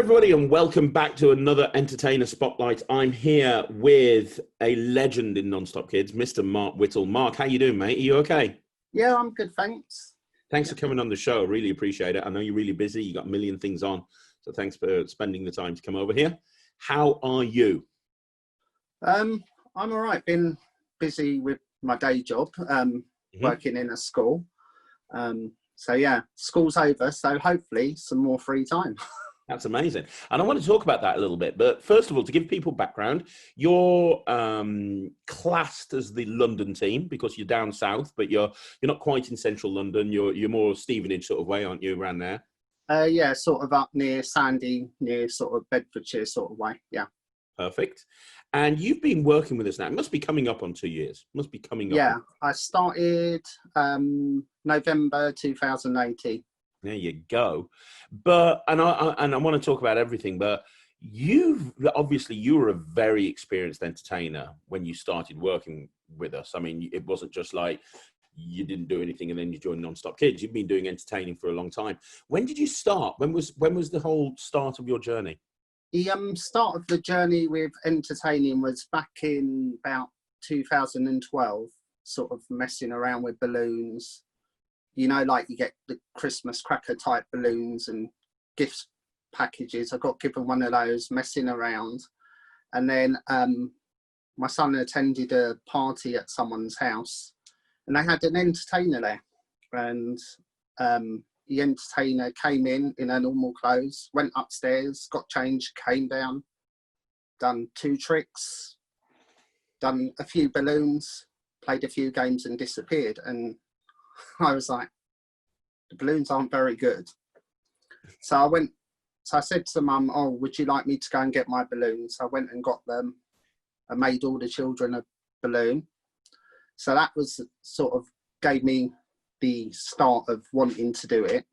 everybody, and welcome back to another Entertainer Spotlight. I'm here with a legend in Non-Stop Kids, Mr. Mark Whittle. Mark, how you doing, mate? Are you okay? Yeah, I'm good, thanks. Thanks for coming on the show. Really appreciate it. I know you're really busy. You got a million things on, so thanks for spending the time to come over here. How are you? I'm all right. Been busy with my day job, working in a school. So yeah, school's over, so hopefully some more free time. That's amazing. And I want to talk about that a little bit. But first of all, to give people background, you're classed as the London team because you're down south, but you're not quite in central London. You're more Stevenage sort of way, aren't you, around there? Yeah, sort of up near Sandy, near sort of Bedfordshire sort of way. Yeah. Perfect. And you've been working with us now. It must be coming up on 2 years. It must be coming up. Yeah, I started November 2018. There you go. But and I want to talk about everything, but you were a very experienced entertainer when you started working with us. I mean, it wasn't just like you didn't do anything and then you joined Non-Stop Kids. You've been doing entertaining for a long time. When did you start? When was the whole start of your journey? The start of the journey with entertaining was back in about 2012, sort of messing around with balloons. You know, like you get the Christmas cracker type balloons and gifts packages. I got given one of those, messing around. And then my son attended a party at someone's house and they had an entertainer there. And the entertainer came in her normal clothes, went upstairs, got changed, came down, done 2 tricks, done a few balloons, played a few games and disappeared. And I was like, the balloons aren't very good. So I said to Mum, oh, would you like me to go and get my balloons? I went and got them. I made all the children a balloon. So that was sort of gave me the start of wanting to do it.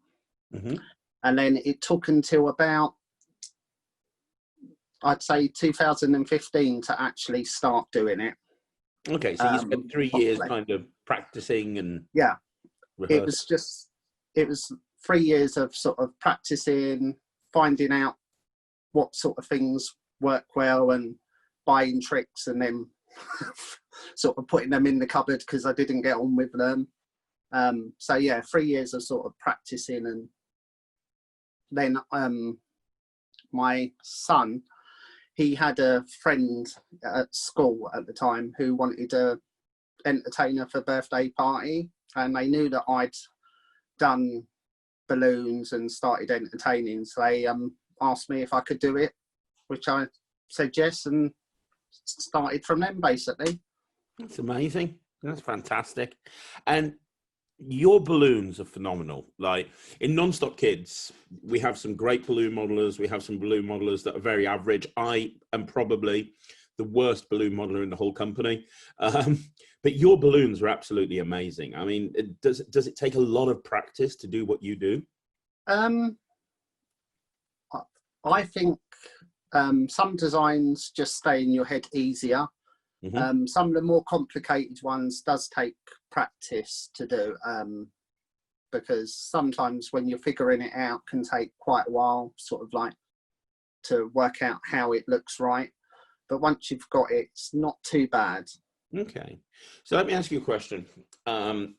Mm-hmm. And then it took until about, I'd say 2015 to actually start doing it. Okay, so you spent 3 years kind of practicing and... Yeah. It was 3 years of sort of practicing, finding out what sort of things work well and buying tricks and then sort of putting them in the cupboard because I didn't get on with them. So yeah, 3 years of sort of practicing. And then my son, he had a friend at school at the time who wanted a entertainer for a birthday party, and they knew that I'd done balloons and started entertaining, so they asked me if I could do it, which I said yes, and started from them basically. That's amazing. That's fantastic. And your balloons are phenomenal. Like in Non-Stop Kids, we have some great balloon modelers. We have some balloon modelers that are very average. I am probably the worst balloon modeler in the whole company. But your balloons are absolutely amazing. I mean, does it take a lot of practice to do what you do? I think some designs just stay in your head easier. Mm-hmm. Some of the more complicated ones does take practice to do, because sometimes when you're figuring it out can take quite a while, sort of like to work out how it looks right. But once you've got it, it's not too bad. Okay, so let me ask you a question. And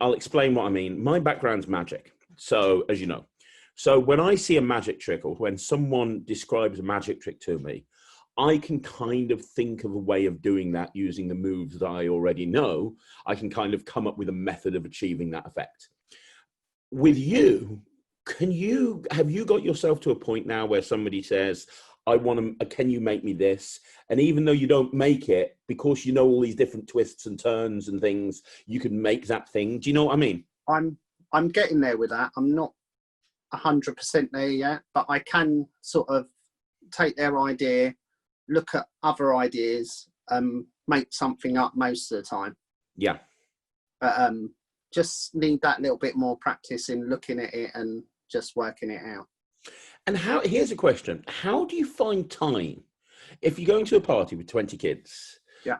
I'll explain what I mean. My background's magic, so as you know. So when I see a magic trick, or when someone describes a magic trick to me, I can kind of think of a way of doing that using the moves that I already know. I can kind of come up with a method of achieving that effect. With you, have you got yourself to a point now where somebody says, can you make me this? And even though you don't make it, because you know all these different twists and turns and things, you can make that thing. Do you know what I mean? I'm getting there with that. I'm not 100% there yet, but I can sort of take their idea, look at other ideas, make something up most of the time. Yeah. But just need that little bit more practice in looking at it and just working it out. And here's a question. How do you find time? If you're going to a party with 20 kids, yeah.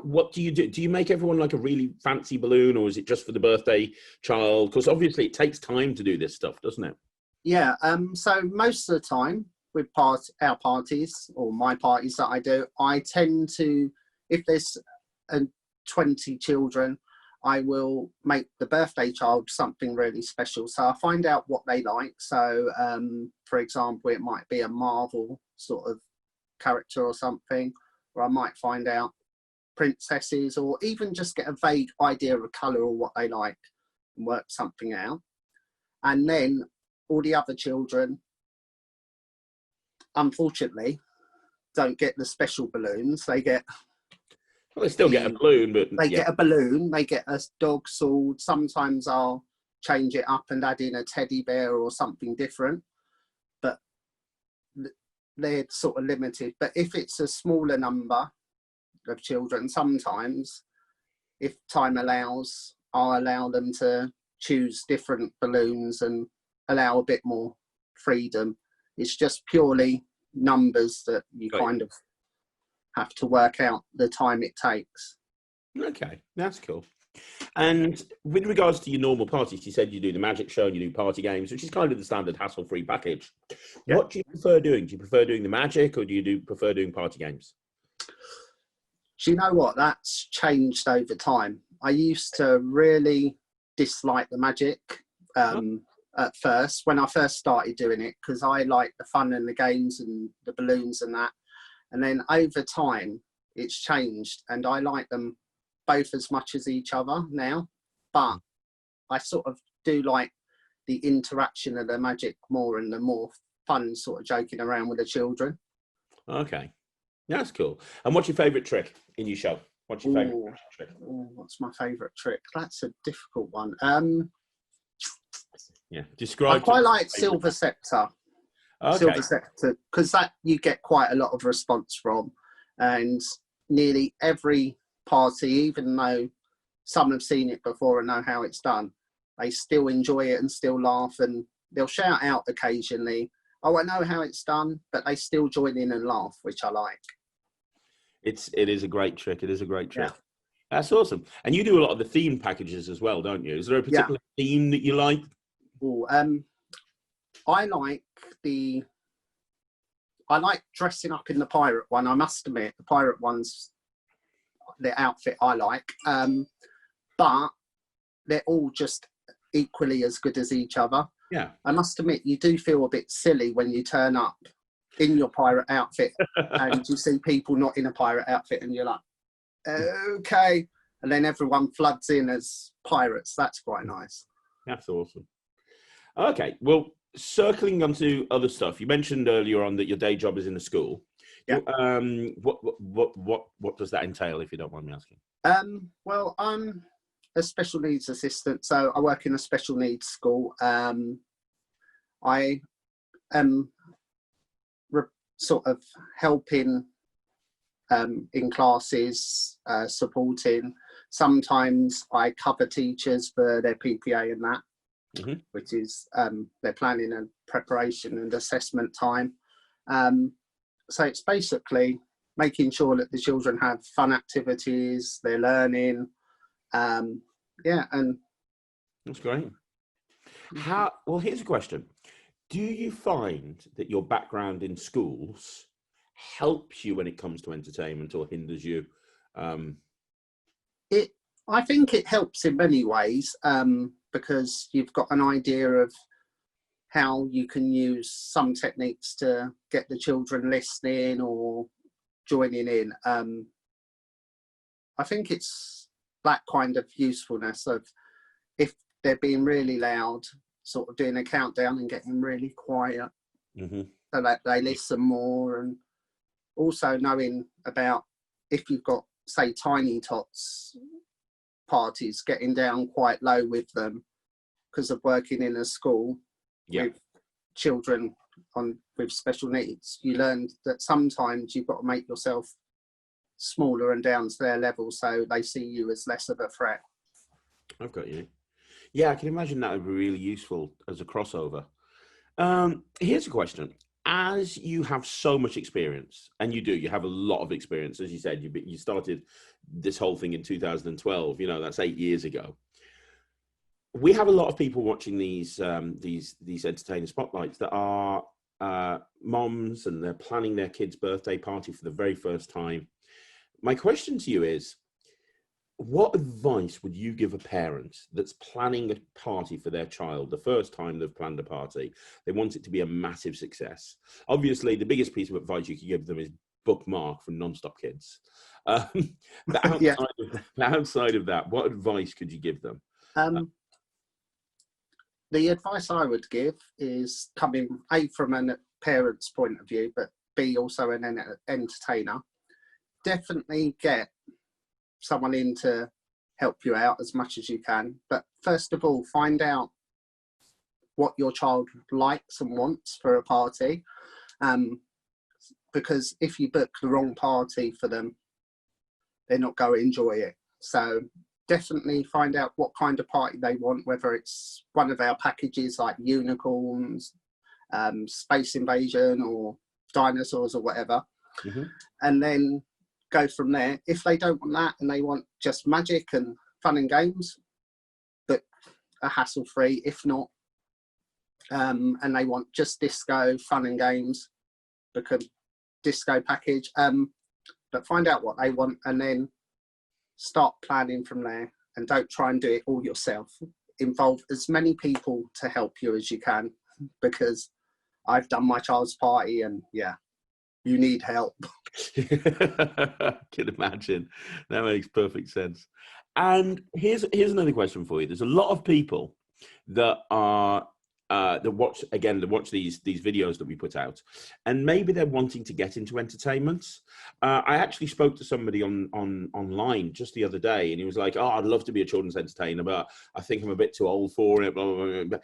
What do you do? Do you make everyone like a really fancy balloon, or is it just for the birthday child? Because obviously it takes time to do this stuff, doesn't it? Yeah. So most of the time with our parties or my parties that I do, I tend to, if there's 20 children, I will make the birthday child something really special. So I find out what they like. So, for example, it might be a Marvel sort of character or something, or I might find out princesses, or even just get a vague idea of colour or what they like and work something out. And then all the other children, unfortunately, don't get the special balloons. They get Well, they still get a balloon, but they yeah. get a balloon, they get a dog sword. Sometimes I'll change it up and add in a teddy bear or something different, but they're sort of limited. But if it's a smaller number of children, sometimes, if time allows, I'll allow them to choose different balloons and allow a bit more freedom. It's just purely numbers that you kind of have to work out the time it takes. Okay, that's cool. And with regards to your normal parties, you said you do the magic show and you do party games, which is kind of the standard hassle-free package. Yeah. What do you prefer doing? Do you prefer doing the magic, or do you prefer doing party games? Do you know what? That's changed over time. I used to really dislike the magic at first, when I first started doing it, because I like the fun and the games and the balloons and that. And then over time, it's changed, and I like them both as much as each other now. But I sort of do like the interaction of the magic more, and the more fun sort of joking around with the children. Okay, that's cool. And what's your favourite trick in your show? What's your favourite trick? What's my favourite trick? That's a difficult one. Yeah, describe. I quite like Silver Scepter. Okay. Silver Scepter, because that you get quite a lot of response from, and nearly every party, even though some have seen it before and know how it's done, they still enjoy it and still laugh, and they'll shout out occasionally, "Oh, I know how it's done," but they still join in and laugh, which I like. It is a great trick. It is a great trick. Yeah. That's awesome. And you do a lot of the theme packages as well, don't you? Is there a particular theme that you like? I like dressing up in the pirate one. I must admit, the pirate one's the outfit I like, but they're all just equally as good as each other. Yeah. I must admit, you do feel a bit silly when you turn up in your pirate outfit and you see people not in a pirate outfit, and you're like, okay. And then everyone floods in as pirates. That's quite nice. That's awesome. Okay, well, circling onto other stuff, you mentioned earlier on that your day job is in the school. Yeah. What does that entail, if you don't mind me asking? Well, I'm a special needs assistant, so I work in a special needs school. I am sort of helping in classes, supporting. Sometimes I cover teachers for their PPA and that. Mm-hmm. Which is their planning and preparation and assessment time. So it's basically making sure that the children have fun activities, they're learning. And that's great. Well, here's a question. Do you find that your background in schools helps you when it comes to entertainment, or hinders you? I think it helps in many ways, because you've got an idea of how you can use some techniques to get the children listening or joining in. I think it's that kind of usefulness of, if they're being really loud, sort of doing a countdown and getting really quiet, mm-hmm. so that they listen more, and also knowing about, if you've got, say, tiny tots parties, getting down quite low with them, because of working in a school with children with special needs. You learn that sometimes you've got to make yourself smaller and down to their level, so they see you as less of a threat. I've got you. Yeah, I can imagine that would be really useful as a crossover. Here's a question. As you have so much experience, and you have a lot of experience, as you said, you started this whole thing in 2012, that's 8 years ago. we have a lot of people watching these entertainer spotlights that are moms, and they're planning their kid's birthday party for the very first time. My question to you is, what advice would you give a parent that's planning a party for their child, the first time they've planned a party? They want it to be a massive success. Obviously, the biggest piece of advice you could give them is bookmark from Non-Stop Kids. But Yeah. outside of that, what advice could you give them? The advice I would give is coming A, from a parent's point of view, but B, also an entertainer. Definitely get someone in to help you out as much as you can. But first of all, find out what your child likes and wants for a party. Because if you book the wrong party for them, they're not going to enjoy it. So definitely find out what kind of party they want, whether it's one of our packages like unicorns, space invasion, or dinosaurs, or whatever. Mm-hmm. And then go from there. If they don't want that and they want just magic and fun and games, but a hassle-free, if not, and they want just disco, fun and games, book a disco package. But find out what they want and then start planning from there, and don't try and do it all yourself. Involve as many people to help you as you can, because I've done my child's party and yeah, you need help. I can imagine. That makes perfect sense. And here's another question for you. There's a lot of people that are that watch these videos that we put out, and maybe they're wanting to get into entertainment. I actually spoke to somebody online just the other day, and he was like, "Oh, I'd love to be a children's entertainer, but I think I'm a bit too old for it." Blah, blah, blah.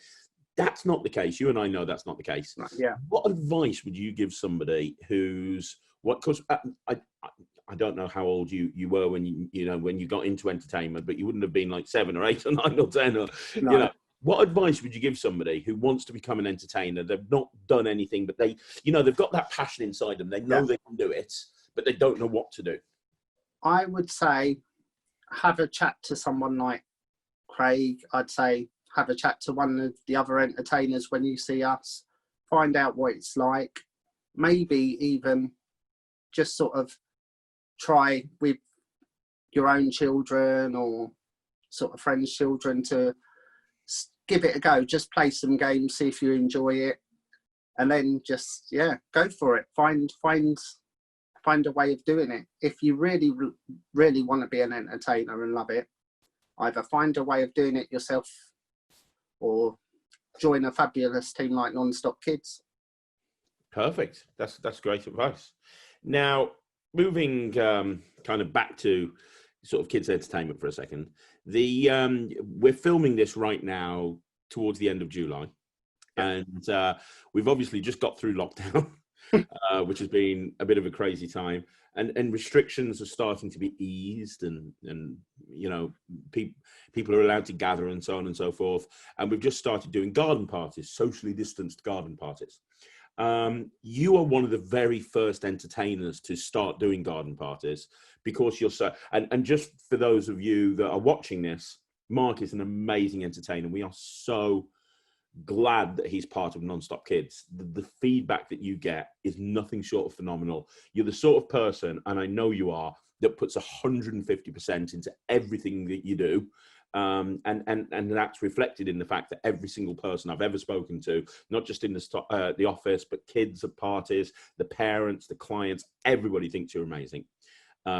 That's not the case. You and I know that's not the case. Yeah. What advice would you give somebody who's what? Because I don't know how old you were when you got into entertainment, but you wouldn't have been like 7 or 8 or 9 or 10 or No. What advice would you give somebody who wants to become an entertainer? They've not done anything, but they've got that passion inside them. They know they can do it, but they don't know what to do. I would say have a chat to someone like Craig. I'd say have a chat to one of the other entertainers when you see us. Find out what it's like. Maybe even just sort of try with your own children or sort of friends' children to give it a go. Just play some games, see if you enjoy it, and then just go for it. Find a way of doing it. If you really want to be an entertainer and love it, either find a way of doing it yourself or join a fabulous team like Non-Stop Kids. Perfect. That's great advice. Now, moving kind of back to sort of kids entertainment for a second. We're filming this right now towards the end of July, and we've obviously just got through lockdown, which has been a bit of a crazy time, and restrictions are starting to be eased, and people are allowed to gather and so on and so forth. And we've just started doing garden parties, socially distanced garden parties. You are one of the very first entertainers to start doing garden parties, because you're so, and just for those of you that are watching this, Mark is an amazing entertainer. We are so glad that he's part of Non-Stop Kids. The feedback that you get is nothing short of phenomenal. You're the sort of person, and I know you are, that puts 150% into everything that you do. And that's reflected in the fact that every single person I've ever spoken to, not just in the office, but kids at parties, the parents, the clients, everybody thinks you're amazing.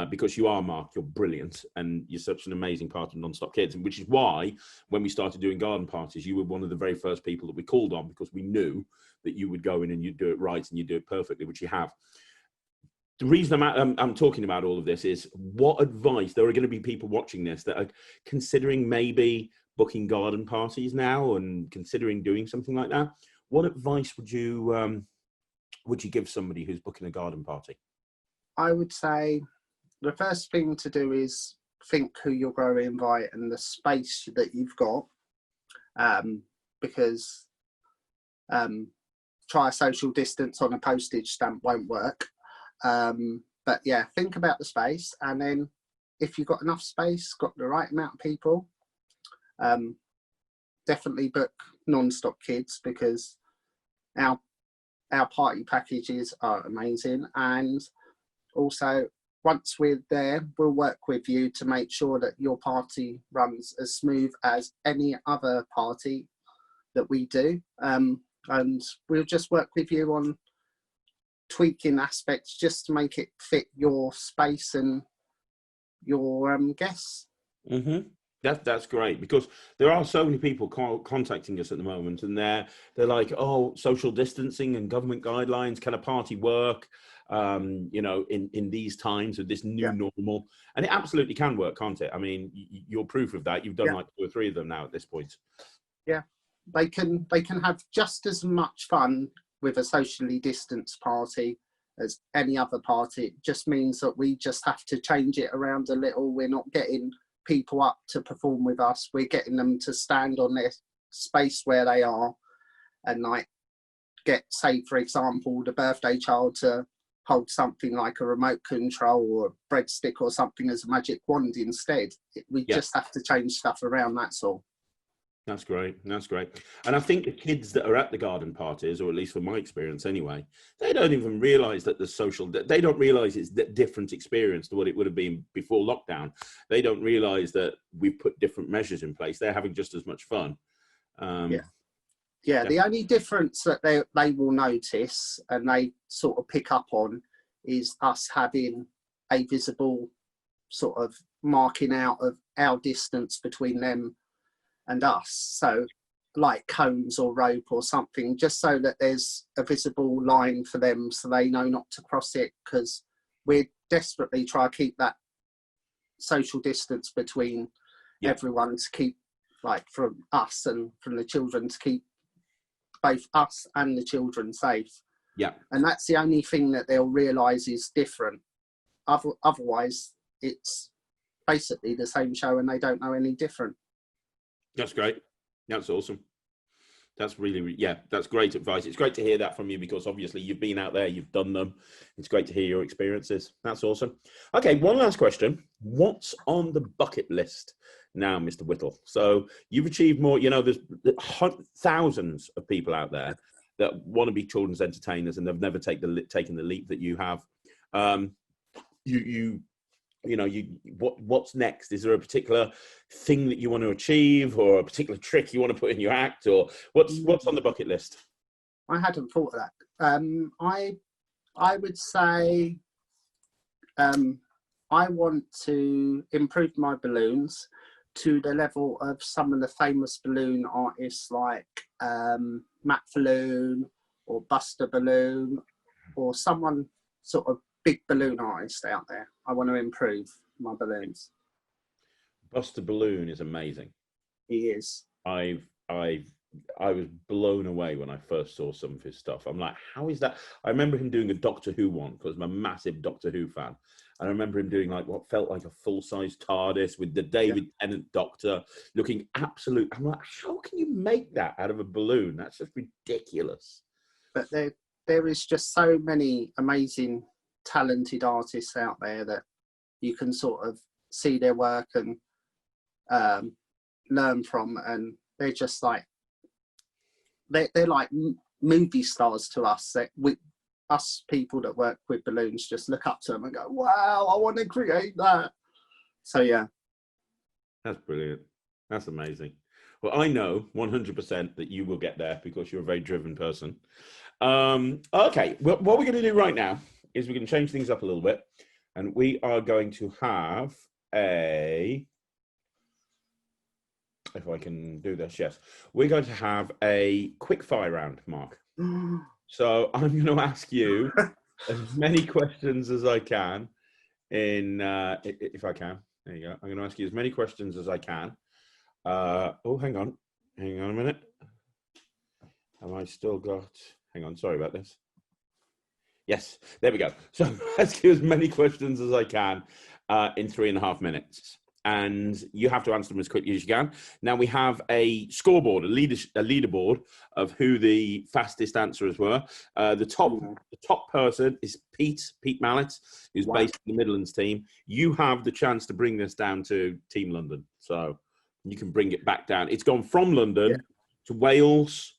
Because you are, Mark, you're brilliant, and you're such an amazing part of Non-Stop Kids, and which is why when we started doing garden parties, you were one of the very first people that we called on, because we knew that you would go in and you'd do it right and you'd do it perfectly, which you have. The reason I'm talking about all of this is, what advice, there are going to be people watching this that are considering maybe booking garden parties now and considering doing something like that. What advice would you give somebody who's booking a garden party? I would say the first thing to do is think who you're going to invite and the space that you've got, because try a social distance on a postage stamp won't work. But yeah, think about the space, and then if you've got enough space, got the right amount of people, definitely book non-stop kids, because our party packages are amazing. And also, once we're there, we'll work with you to make sure that your party runs as smooth as any other party that we do. And we'll just work with you on tweaking aspects just to make it fit your space and your guests. Mm-hmm. That's great, because there are so many people contacting us at the moment, and they're like, oh, social distancing and government guidelines, can a party work? You know, in these times of this new normal, and it absolutely can work, can't it? I mean, you're proof of that. You've done like 2 or 3 of them now at this point. Yeah, they can have just as much fun with a socially distanced party as any other party. It just means that we just have to change it around a little. We're not getting people up to perform with us. We're getting them to stand on their space where they are and like get, say, for example, the birthday child to hold something like a remote control or a breadstick or something as a magic wand instead. We just have to change stuff around, that's all. That's great. That's great. And I think the kids that are at the garden parties, or at least from my experience anyway, they don't even realize that the social, they don't realize it's a different experience to what it would have been before lockdown. They don't realize that we've put different measures in place. They're having just as much fun. The only difference that they will notice and they sort of pick up on is us having a visible sort of marking out of our distance between them and us, so like cones or rope or something, just so that there's a visible line for them so they know not to cross it, because we're desperately trying to keep that social distance between everyone, to keep, like, from us and from the children, to keep both us and the children safe. And that's the only thing that they'll realise is different. Otherwise it's basically the same show and they don't know any different. That's great. That's awesome. That's really, that's great advice. It's great to hear that from you, because obviously you've been out there, you've done them. It's great to hear your experiences. That's awesome. Okay, one last question. What's on the bucket list now, Mr. Whittle? So you've achieved more, you know, there's thousands of people out there that want to be children's entertainers and they've never taken the leap that you have. What's next? Is there a particular thing that you want to achieve, or a particular trick you want to put in your act, or what's on the bucket list? I hadn't thought of that. I would say I want to improve my balloons to the level of some of the famous balloon artists like Matt Balloon or Buster Balloon, or someone sort of big balloon artist out there. I want to improve my balloons. Buster Balloon is amazing. He is. I was blown away when I first saw some of his stuff. I'm like, how is that? I remember him doing a Doctor Who one, because I'm a massive Doctor Who fan. I remember him doing like what felt like a full-size TARDIS with the David Tennant Doctor looking absolute. I'm like, how can you make that out of a balloon? That's just ridiculous. But there is just so many amazing, talented artists out there that you can sort of see their work and learn from, and they're just like they're like movie stars to us. Us people that work with balloons just look up to them and go, wow, I want to create that. So yeah, that's brilliant. That's amazing. Well, I know 100% that you will get there, because you're a very driven person. Okay, well, what we're going to do right now is we're going to change things up a little bit, and we are going to have if I can do this, yes, we're going to have a quick fire round, Mark. So I'm going to ask you as many questions as I can if I can. There you go. I'm going to ask you as many questions as I can. Hang on a minute. Have I still got, hang on, sorry about this. Yes, there we go. So I'm going to ask you as many questions as I can in 3.5 minutes. And you have to answer them as quickly as you can. Now we have a scoreboard, a leaderboard of who the fastest answerers were. The top person is Pete Mallet, who's based in the Midlands team. You have the chance to bring this down to Team London. So You can bring it back down. It's gone from London Yeah. to Wales,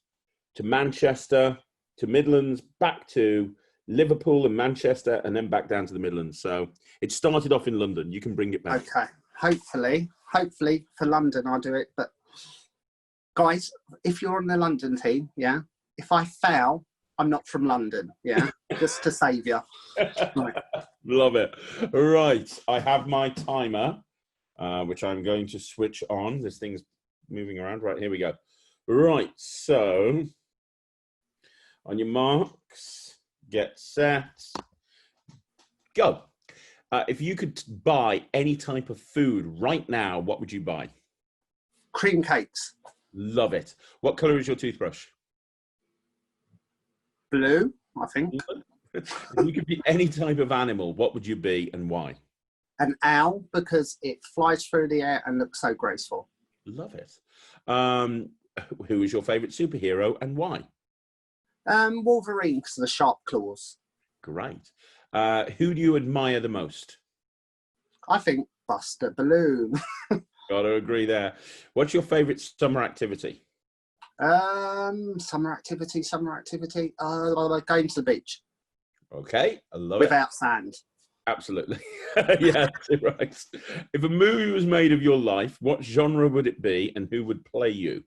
to Manchester, to Midlands, back to Liverpool and Manchester, and then back down to the Midlands. So it started off in London. You can bring it back. Okay. Hopefully for London I'll do it. But guys, if you're on the London team, yeah, if I fail, I'm not from London, yeah, just to save you. Right. Love it. Right, I have my timer, which I'm going to switch on. This thing's moving around. Right, here we go. Right, so on your marks, get set, go. If you could buy any type of food right now, what would you buy? Cream cakes. Love it. What colour is your toothbrush? Blue, I think. If you could be any type of animal, what would you be and why? An owl, because it flies through the air and looks so graceful. Love it. Who is your favourite superhero and why? Wolverine, because of the sharp claws. Great. Who do you admire the most? I think Buster Balloon. Got to agree there. What's your favourite summer activity? Summer activity. Going to the beach. Okay, I love it. Without sand. Absolutely. Yeah, right. If a movie was made of your life, what genre would it be and who would play you?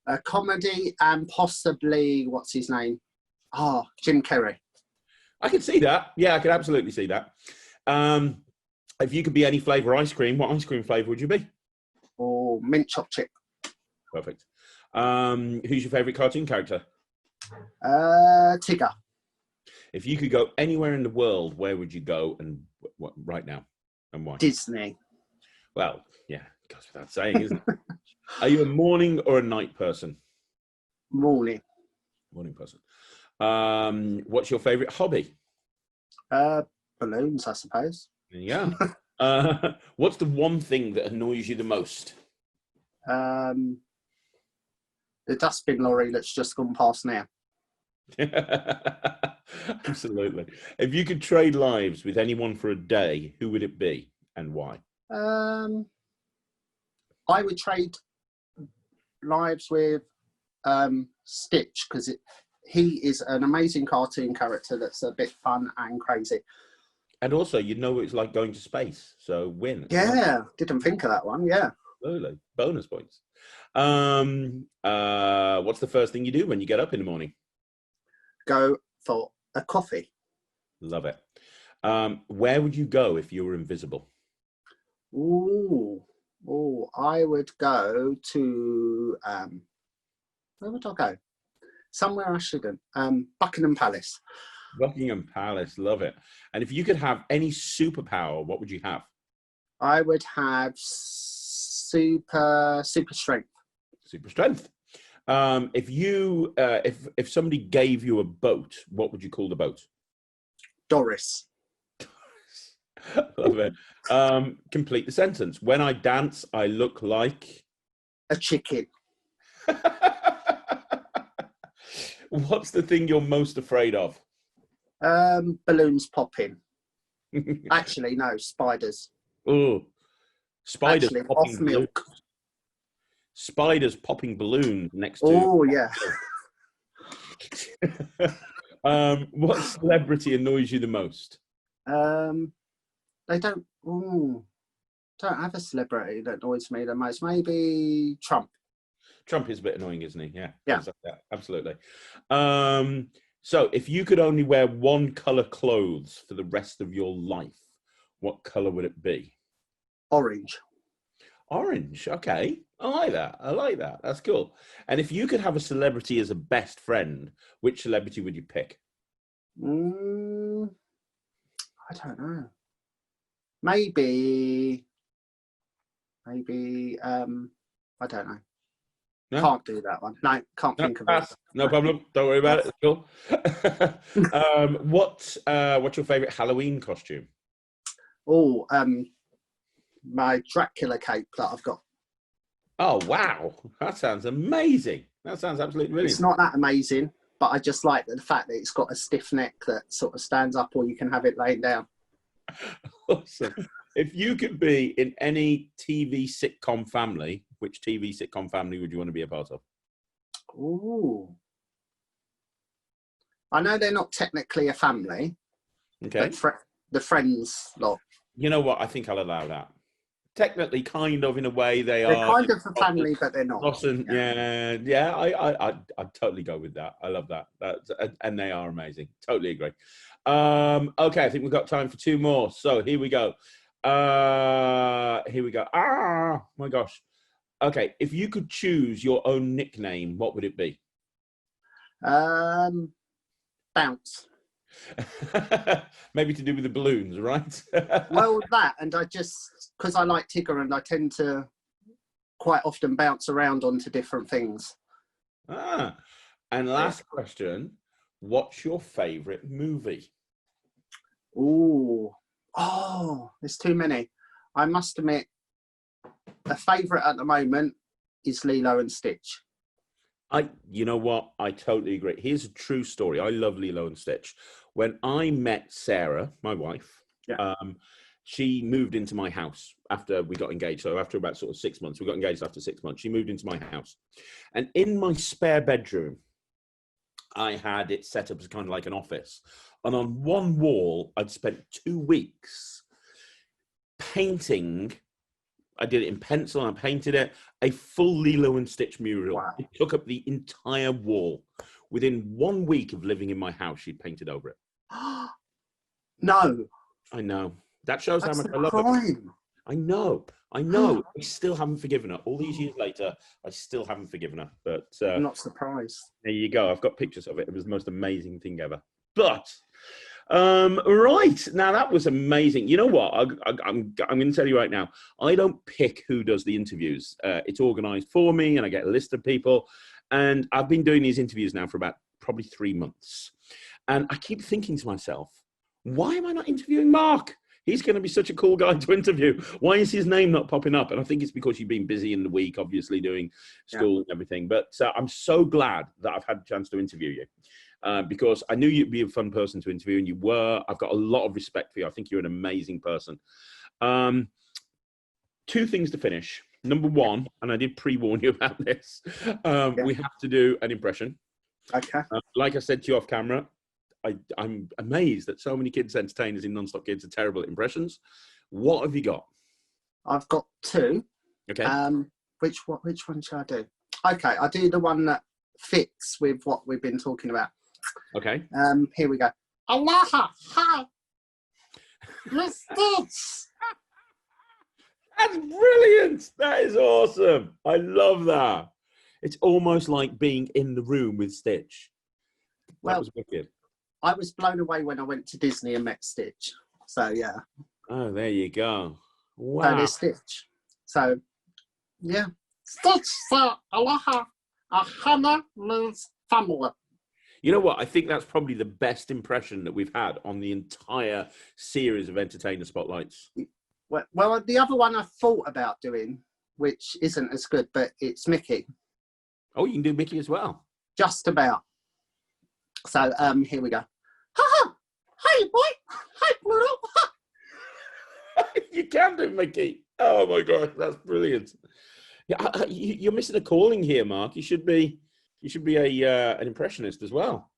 A comedy and possibly, what's his name? Jim Carrey. I could see that. Yeah, I could absolutely see that. If you could be any flavour ice cream, what ice cream flavour would you be? Or mint choc chip. Perfect. Who's your favourite cartoon character? Tigger. If you could go anywhere in the world, where would you go and what right now and why? Disney. Well, yeah, goes without saying, isn't it? Are you a morning or a night person? Morning. Morning person. What's your favourite hobby? Balloons, I suppose. Yeah. What's the one thing that annoys you the most? The dustbin lorry that's just gone past now. Absolutely. If you could trade lives with anyone for a day, who would it be and why? I would trade lives with Stitch, because he is an amazing cartoon character that's a bit fun and crazy. And also, you know what it's like going to space, so win. Yeah, didn't think of that one. Yeah. Absolutely. Bonus points. What's the first thing you do when you get up in the morning? Go for a coffee. Love it. Where would you go if you were invisible? I would go to where would I go? Somewhere I shouldn't. Buckingham Palace. Buckingham Palace, love it. And if you could have any superpower, what would you have? I would have super strength. Super strength. If somebody gave you a boat, what would you call the boat? Doris. Love it. Complete the sentence. When I dance, I look like a chicken. What's the thing you're most afraid of? Balloons popping. Actually, no, spiders. Oh, spiders Actually, popping off milk. Balloons. Spiders popping balloons next to. Oh yeah. What celebrity annoys you the most? They don't have a celebrity that annoys me the most. Maybe Trump. Trump is a bit annoying, isn't he? Yeah. Yeah. Absolutely. So if you could only wear one colour clothes for the rest of your life, what colour would it be? Orange. Orange. Okay. I like that. That's cool. And if you could have a celebrity as a best friend, which celebrity would you pick? I don't know. Maybe I don't know. No? Can't do that one. No, can't think of it. No problem. Don't worry about it. Cool. What's your favourite Halloween costume? My Dracula cape that I've got. Oh wow, that sounds amazing. That sounds absolutely brilliant. It's not that amazing, but I just like the fact that it's got a stiff neck that sort of stands up, or you can have it laying down. Awesome. If you could be in any TV sitcom family, which TV sitcom family would you want to be a part of? Ooh. I know they're not technically a family, Okay. but the Friends lot. You know what? I think I'll allow that. Technically, kind of, in a way, they They're are. kind of a family, but they're not. Yeah. I'd totally go with that. I love that. And they are amazing. Totally agree. Okay, I think we've got time for two more. So here we go. Ah, my gosh. Okay, if you could choose your own nickname, what would it be? Bounce. Maybe to do with the balloons, right? Well, that, and I just, because I like Tigger and I tend to quite often bounce around onto different things. And last question, what's your favourite movie? Oh, there's too many. I must admit, a favourite at the moment is Lilo and Stitch. You know what? I totally agree. Here's a true story. I love Lilo and Stitch. When I met Sarah, my wife, she moved into my house after we got engaged. So after about sort of 6 months, we got engaged after 6 months. She moved into my house. And in my spare bedroom, I had it set up as kind of like an office. And on one wall, I'd spent 2 weeks painting. I did it in pencil and I painted it, a full Lilo and Stitch mural. Wow. It took up the entire wall. Within 1 week of living in my house, she'd painted over it. No. I know. That shows That's how much a I love her. crime. I know. I still haven't forgiven her. All these years later, I still haven't forgiven her. But I'm not surprised. there you go. I've got pictures of it. It was the most amazing thing ever. But right now, that was amazing. You know what? I'm going to tell you right now. I don't pick who does the interviews. It's organised for me, and I get a list of people. And I've been doing these interviews now for about probably 3 months. And I keep thinking to myself, why am I not interviewing Mark? He's going to be such a cool guy to interview. Why is his name not popping up? And I think it's because you've been busy in the week, obviously doing school and everything. But I'm so glad that I've had a chance to interview you because I knew you'd be a fun person to interview, and you were. I've got a lot of respect for you. I think you're an amazing person. 2 things to finish. Number 1, and I did pre-warn you about this, we have to do an impression. Okay. Like I said to you off camera, I'm amazed that so many kids entertainers in Non-Stop Kids are terrible at impressions. What have you got? I've got 2. Okay. Which one should I do? Okay, I'll do the one that fits with what we've been talking about. Okay. Here we go. Aloha, hi. Miss Stitch. That's brilliant. That is awesome. I love that. It's almost like being in the room with Stitch. That was wicked. I was blown away when I went to Disney and met Stitch. So, yeah. Oh, there you go. Wow. So there's Stitch. So, yeah. Stitch, so aloha, ahana means family. You know what? I think that's probably the best impression that we've had on the entire series of Entertainer Spotlights. Well, the other one I thought about doing, which isn't as good, but it's Mickey. Oh, you can do Mickey as well. Just about. So, here we go. Ha-ha! Hi, boy! Hi, Pluto! You can do Mickey. Oh, my gosh, that's brilliant. Yeah, you're missing a calling here, Mark. You should be an impressionist as well.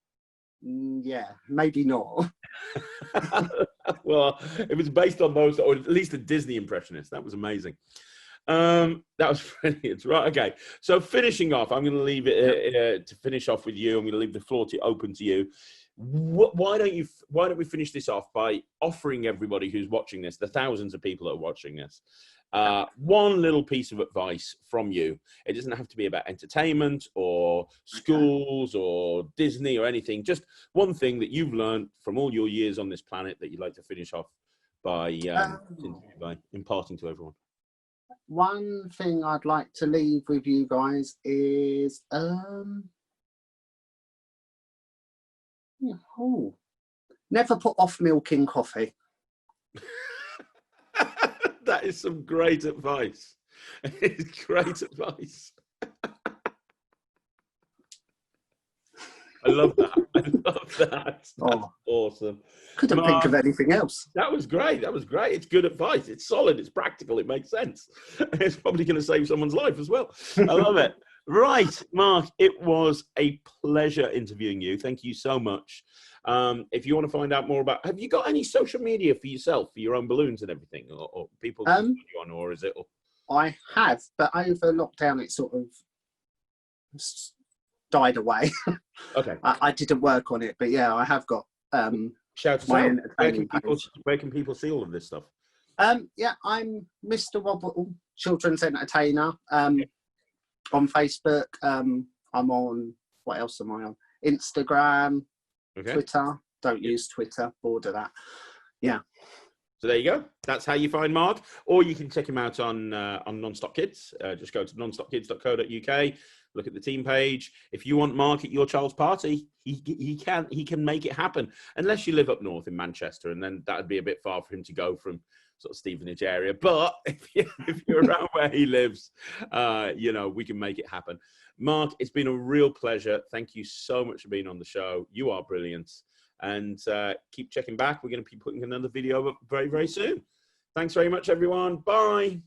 Yeah, maybe not. Well, it was based on those, or at least a Disney impressionist. That was amazing. That was brilliant. Right, okay. So finishing off, I'm going to leave it to finish off with you. I'm going to leave the floor open to you. Why don't we finish this off by offering everybody who's watching this, the thousands of people that are watching this, one little piece of advice from you. It doesn't have to be about entertainment or schools or Disney or anything. Just one thing that you've learned from all your years on this planet that you'd like to finish off by imparting to everyone. One thing I'd like to leave with you guys is never put off milk in coffee. That is some great advice. It's great advice. I love that. I love that. That's awesome. Couldn't think of anything else. That was great. That was great. It's good advice. It's solid. It's practical. It makes sense. It's probably going to save someone's life as well. I love it. Right, Mark, it was a pleasure interviewing you. Thank you so much. If you want to find out more about, have you got any social media for yourself, for your own balloons and everything, or people can find you on, or is it? I have, but over lockdown, it sort of died away. Okay. I didn't work on it, but yeah, I have got shout my out. entertaining Where can people see all of this stuff? Yeah, I'm Mr. Wobble, children's entertainer. On Facebook, I'm on, what else am I on? Instagram, Twitter. Don't use Twitter, bored of that. Yeah. So there you go. That's how you find Mark. Or you can check him out on Non-Stop Kids. Just go to nonstopkids.co.uk. Look at the team page. If you want Mark at your child's party, he can make it happen. Unless you live up north in Manchester, and then that would be a bit far for him to go from sort of Stevenage area. But if you're around where he lives, we can make it happen. Mark, it's been a real pleasure. Thank you so much for being on the show. You are brilliant. And keep checking back. We're going to be putting another video up very, very soon. Thanks very much, everyone. Bye.